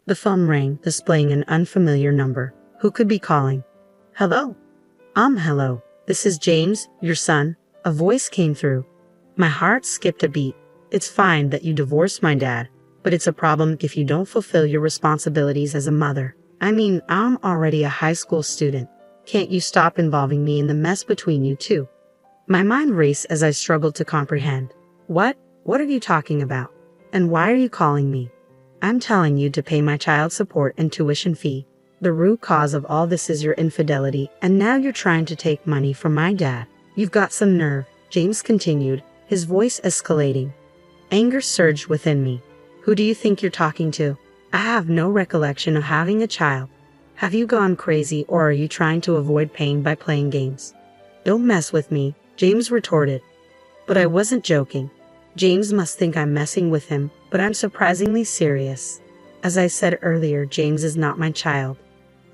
The phone rang, displaying an unfamiliar number. Who could be calling? Hello? Hello. This is James, your son. A voice came through. My heart skipped a beat. It's fine that you divorced my dad, but it's a problem if you don't fulfill your responsibilities as a mother. I mean, I'm already a high school student. Can't you stop involving me in the mess between you two? My mind raced as I struggled to comprehend. What? What are you talking about? And why are you calling me? I'm telling you to pay my child support and tuition fee. The root cause of all this is your infidelity, and now you're trying to take money from my dad. You've got some nerve, James continued, his voice escalating. Anger surged within me. Who do you think you're talking to? I have no recollection of having a child. Have you gone crazy, or are you trying to avoid pain by playing games? Don't mess with me, James retorted. But I wasn't joking. James must think I'm messing with him, but I'm surprisingly serious. As I said earlier, James is not my child.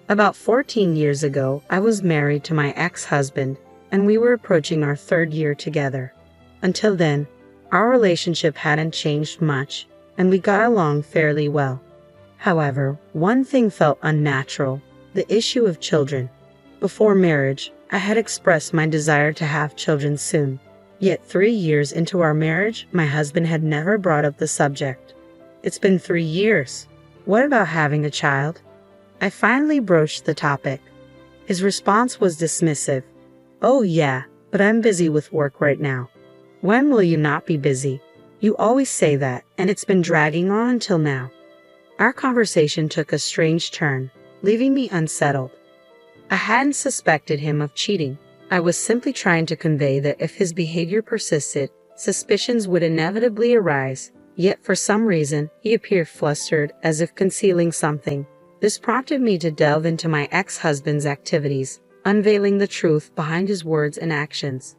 About 14 years ago, I was married to my ex-husband, and we were approaching our 3rd year together. Until then, our relationship hadn't changed much, and we got along fairly well. However, one thing felt unnatural: the issue of children. Before marriage, I had expressed my desire to have children soon. Yet 3 years into our marriage, my husband had never brought up the subject. It's been 3 years. What about having a child? I finally broached the topic. His response was dismissive. Oh yeah, but I'm busy with work right now. When will you not be busy? You always say that, and it's been dragging on until now. Our conversation took a strange turn, leaving me unsettled. I hadn't suspected him of cheating. I was simply trying to convey that if his behavior persisted, suspicions would inevitably arise. Yet for some reason, he appeared flustered, as if concealing something. This prompted me to delve into my ex-husband's activities, unveiling the truth behind his words and actions.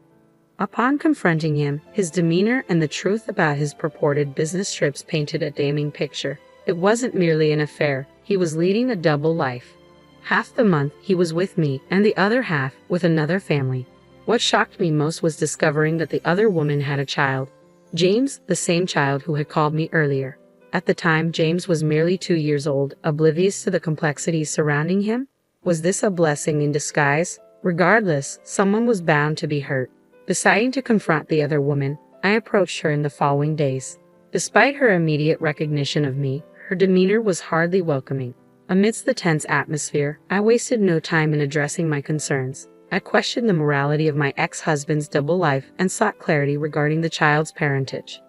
Upon confronting him, his demeanor and the truth about his purported business trips painted a damning picture. It wasn't merely an affair, he was leading a double life. Half the month he was with me, and the other half with another family. What shocked me most was discovering that the other woman had a child. James, the same child who had called me earlier. At the time, James was merely 2 years old, oblivious to the complexities surrounding him. Was this a blessing in disguise? Regardless, someone was bound to be hurt. Deciding to confront the other woman, I approached her in the following days. Despite her immediate recognition of me, her demeanor was hardly welcoming. Amidst the tense atmosphere, I wasted no time in addressing my concerns. I questioned the morality of my ex-husband's double life and sought clarity regarding the child's parentage.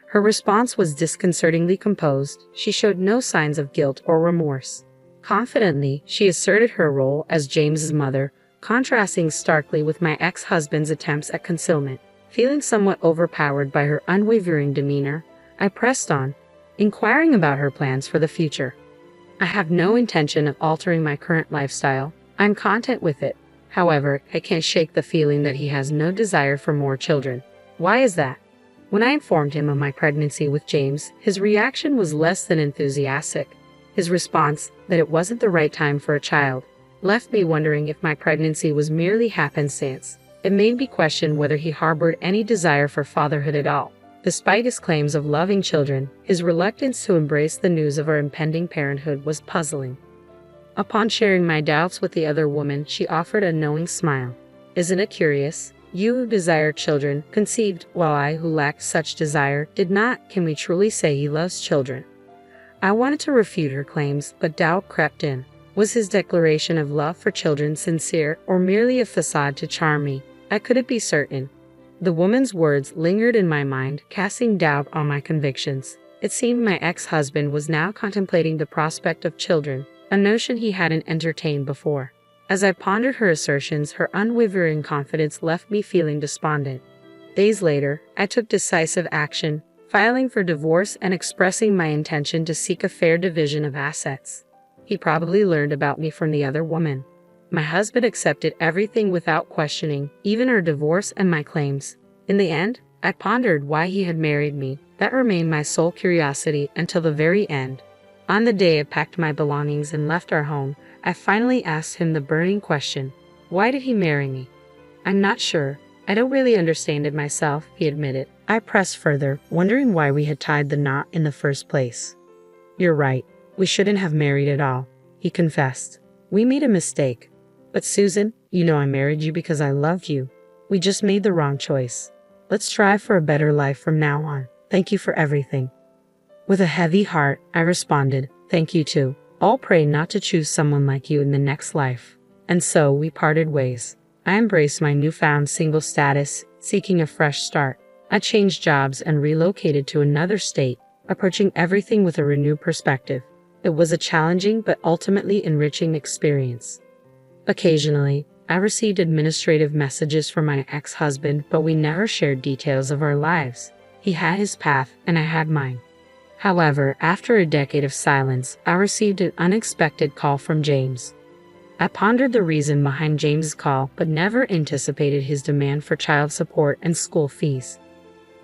Her response was disconcertingly composed. She showed no signs of guilt or remorse. Confidently, she asserted her role as James's mother, contrasting starkly with my ex-husband's attempts at concealment. Feeling somewhat overpowered by her unwavering demeanor, I pressed on, inquiring about her plans for the future. I have no intention of altering my current lifestyle. I'm content with it. However, I can't shake the feeling that he has no desire for more children. Why is that? When I informed him of my pregnancy with James, his reaction was less than enthusiastic. His response, that it wasn't the right time for a child, left me wondering if my pregnancy was merely happenstance. It made me question whether he harbored any desire for fatherhood at all. Despite his claims of loving children, his reluctance to embrace the news of our impending parenthood was puzzling. Upon sharing my doubts with the other woman, she offered a knowing smile. Isn't it curious? You who desire children conceived, while I who lacked such desire did not. Can we truly say he loves children? I wanted to refute her claims, but doubt crept in. Was his declaration of love for children sincere, or merely a facade to charm me? I couldn't be certain. The woman's words lingered in my mind, casting doubt on my convictions. It seemed my ex-husband was now contemplating the prospect of children, a notion he hadn't entertained before. As I pondered her assertions, her unwavering confidence left me feeling despondent. Days later, I took decisive action, filing for divorce and expressing my intention to seek a fair division of assets. He probably learned about me from the other woman. My husband accepted everything without questioning, even our divorce and my claims. In the end, I pondered why he had married me. That remained my sole curiosity until the very end. On the day I packed my belongings and left our home, I finally asked him the burning question: why did he marry me? I'm not sure. I don't really understand it myself, he admitted. I pressed further, wondering why we had tied the knot in the first place. You're right. We shouldn't have married at all, he confessed. We made a mistake. But Susan, you know I married you because I loved you. We just made the wrong choice. Let's strive for a better life from now on. Thank you for everything. With a heavy heart, I responded, thank you too. I'll pray not to choose someone like you in the next life. And so we parted ways. I embraced my newfound single status, seeking a fresh start. I changed jobs and relocated to another state, approaching everything with a renewed perspective. It was a challenging but ultimately enriching experience. Occasionally, I received administrative messages from my ex-husband, but we never shared details of our lives. He had his path and I had mine. However, after a decade of silence, I received an unexpected call from James. I pondered the reason behind James's call, but never anticipated his demand for child support and school fees.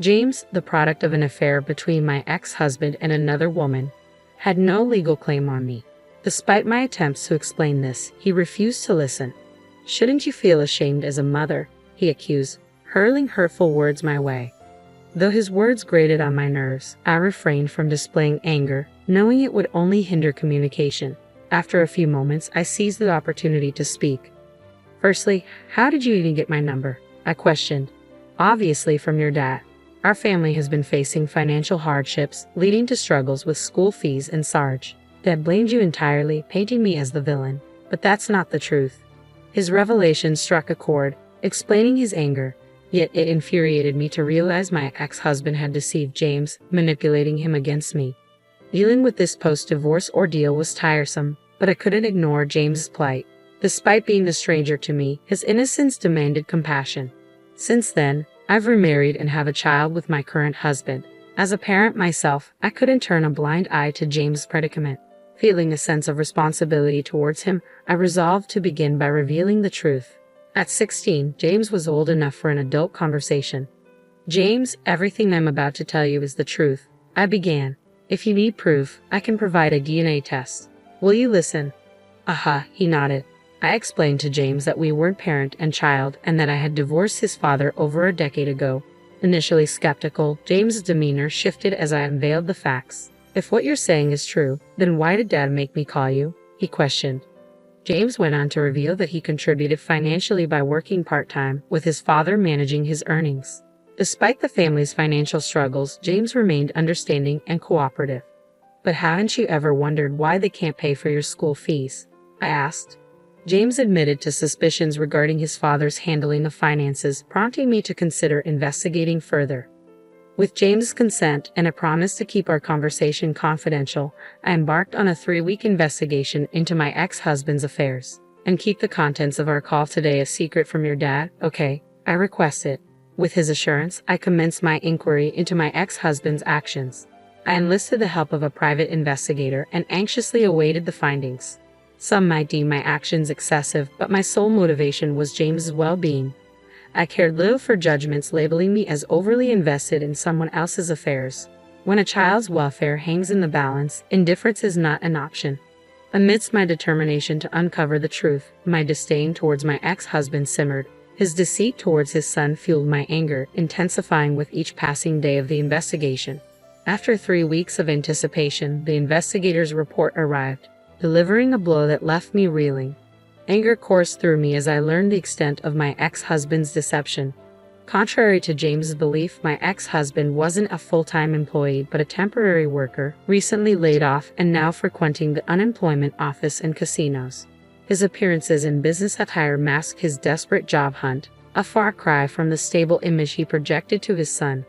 James, the product of an affair between my ex-husband and another woman, had no legal claim on me. Despite my attempts to explain this, he refused to listen. Shouldn't you feel ashamed as a mother? He accused, hurling hurtful words my way. Though his words grated on my nerves, I refrained from displaying anger, knowing it would only hinder communication. After a few moments, I seized the opportunity to speak. Firstly, how did you even get my number? I questioned. Obviously from your dad. Our family has been facing financial hardships, leading to struggles with school fees and Sarge. Dad blamed you entirely, painting me as the villain. But that's not the truth. His revelation struck a chord, explaining his anger. Yet it infuriated me to realize my ex-husband had deceived James, manipulating him against me. Dealing with this post-divorce ordeal was tiresome, but I couldn't ignore James's plight. Despite being a stranger to me, his innocence demanded compassion. Since then, I've remarried and have a child with my current husband. As a parent myself, I couldn't turn a blind eye to James' predicament. Feeling a sense of responsibility towards him, I resolved to begin by revealing the truth. At 16, James was old enough for an adult conversation. James, everything I'm about to tell you is the truth, I began. If you need proof, I can provide a DNA test. Will you listen? Aha, he nodded. I explained to James that we weren't parent and child and that I had divorced his father over a decade ago. Initially skeptical, James's demeanor shifted as I unveiled the facts. If what you're saying is true, then why did Dad make me call you? He questioned. James went on to reveal that he contributed financially by working part-time, with his father managing his earnings. Despite the family's financial struggles, James remained understanding and cooperative. But haven't you ever wondered why they can't pay for your school fees? I asked. James admitted to suspicions regarding his father's handling of finances, prompting me to consider investigating further. With James' consent and a promise to keep our conversation confidential, I embarked on a 3-week investigation into my ex-husband's affairs. And keep the contents of our call today a secret from your dad, okay? I requested. With his assurance, I commenced my inquiry into my ex-husband's actions. I enlisted the help of a private investigator and anxiously awaited the findings. Some might deem my actions excessive, but my sole motivation was James's well-being. I cared little for judgments labeling me as overly invested in someone else's affairs. When a child's welfare hangs in the balance, indifference is not an option. Amidst my determination to uncover the truth, my disdain towards my ex-husband simmered. His deceit towards his son fueled my anger, intensifying with each passing day of the investigation. After 3 weeks of anticipation, the investigator's report arrived, delivering a blow that left me reeling. Anger coursed through me as I learned the extent of my ex-husband's deception. Contrary to James's belief, my ex-husband wasn't a full-time employee but a temporary worker, recently laid off and now frequenting the unemployment office and casinos. His appearances in business attire masked his desperate job hunt, a far cry from the stable image he projected to his son.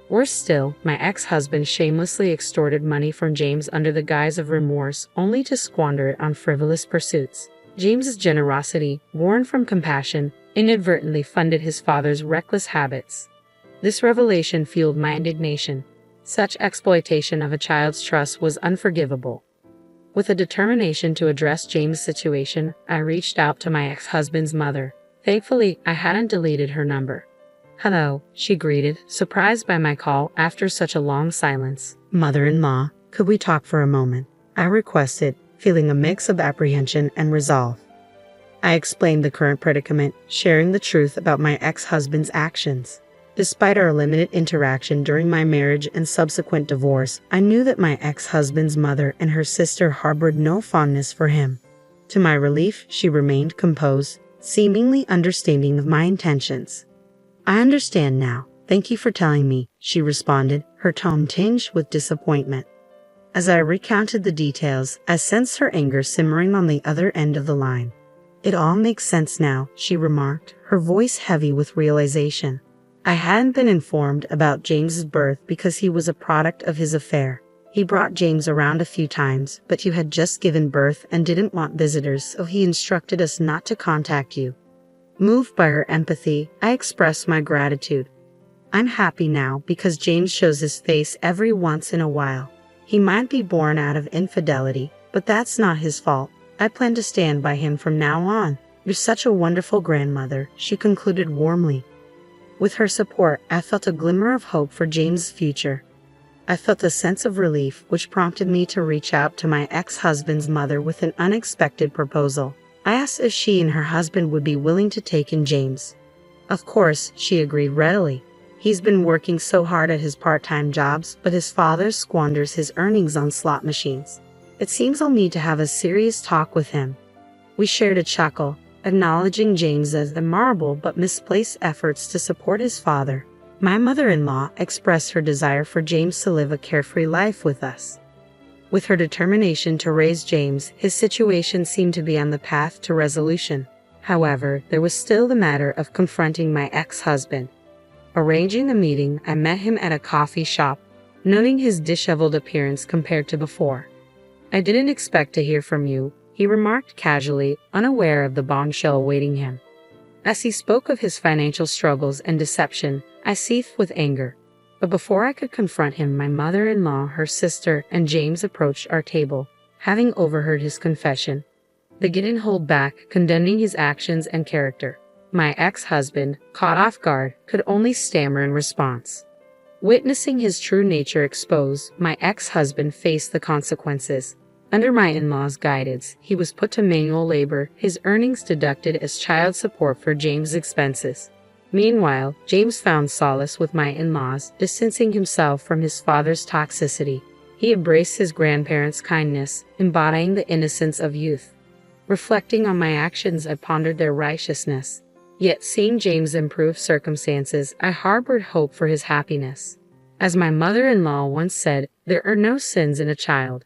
Worse still, my ex-husband shamelessly extorted money from James under the guise of remorse, only to squander it on frivolous pursuits. James's generosity, born from compassion, inadvertently funded his father's reckless habits. This revelation fueled my indignation. Such exploitation of a child's trust was unforgivable. With a determination to address James' situation, I reached out to my ex-husband's mother. Thankfully, I hadn't deleted her number. "Hello," she greeted, surprised by my call after such a long silence. "Mother-in-law, could we talk for a moment?" I requested, feeling a mix of apprehension and resolve. I explained the current predicament, sharing the truth about my ex-husband's actions. Despite our limited interaction during my marriage and subsequent divorce, I knew that my ex-husband's mother and her sister harbored no fondness for him. To my relief, she remained composed, seemingly understanding of my intentions. "I understand now. Thank you for telling me," she responded, her tone tinged with disappointment. As I recounted the details, I sensed her anger simmering on the other end of the line. "It all makes sense now," she remarked, her voice heavy with realization. "I hadn't been informed about James's birth because he was a product of his affair. He brought James around a few times, but you had just given birth and didn't want visitors, so he instructed us not to contact you." Moved by her empathy, I expressed my gratitude. "I'm happy now because James shows his face every once in a while. He might be born out of infidelity, but that's not his fault. I plan to stand by him from now on. You're such a wonderful grandmother," she concluded warmly. With her support, I felt a glimmer of hope for James's future. I felt a sense of relief, which prompted me to reach out to my ex-husband's mother with an unexpected proposal. I asked if she and her husband would be willing to take in James. Of course, she agreed readily. He's been working so hard at his part-time jobs, but his father squanders his earnings on slot machines. It seems I'll need to have a serious talk with him. We shared a chuckle, acknowledging James' admirable but misplaced efforts to support his father. My mother-in-law expressed her desire for James to live a carefree life with us. With her determination to raise James, his situation seemed to be on the path to resolution. However, there was still the matter of confronting my ex-husband. Arranging a meeting, I met him at a coffee shop, noting his disheveled appearance compared to before. "I didn't expect to hear from you," he remarked casually, unaware of the bombshell awaiting him. As he spoke of his financial struggles and deception, I seethed with anger. But before I could confront him, my mother-in-law, her sister, and James approached our table, having overheard his confession. They didn't hold back, condemning his actions and character. My ex-husband, caught off guard, could only stammer in response. Witnessing his true nature exposed, my ex-husband faced the consequences. Under my in-laws' guidance, he was put to manual labor, his earnings deducted as child support for James' expenses. Meanwhile, James found solace with my in-laws, distancing himself from his father's toxicity. He embraced his grandparents' kindness, embodying the innocence of youth. Reflecting on my actions, I pondered their righteousness. Yet seeing James' improved circumstances, I harbored hope for his happiness. As my mother-in-law once said, "There are no sins in a child."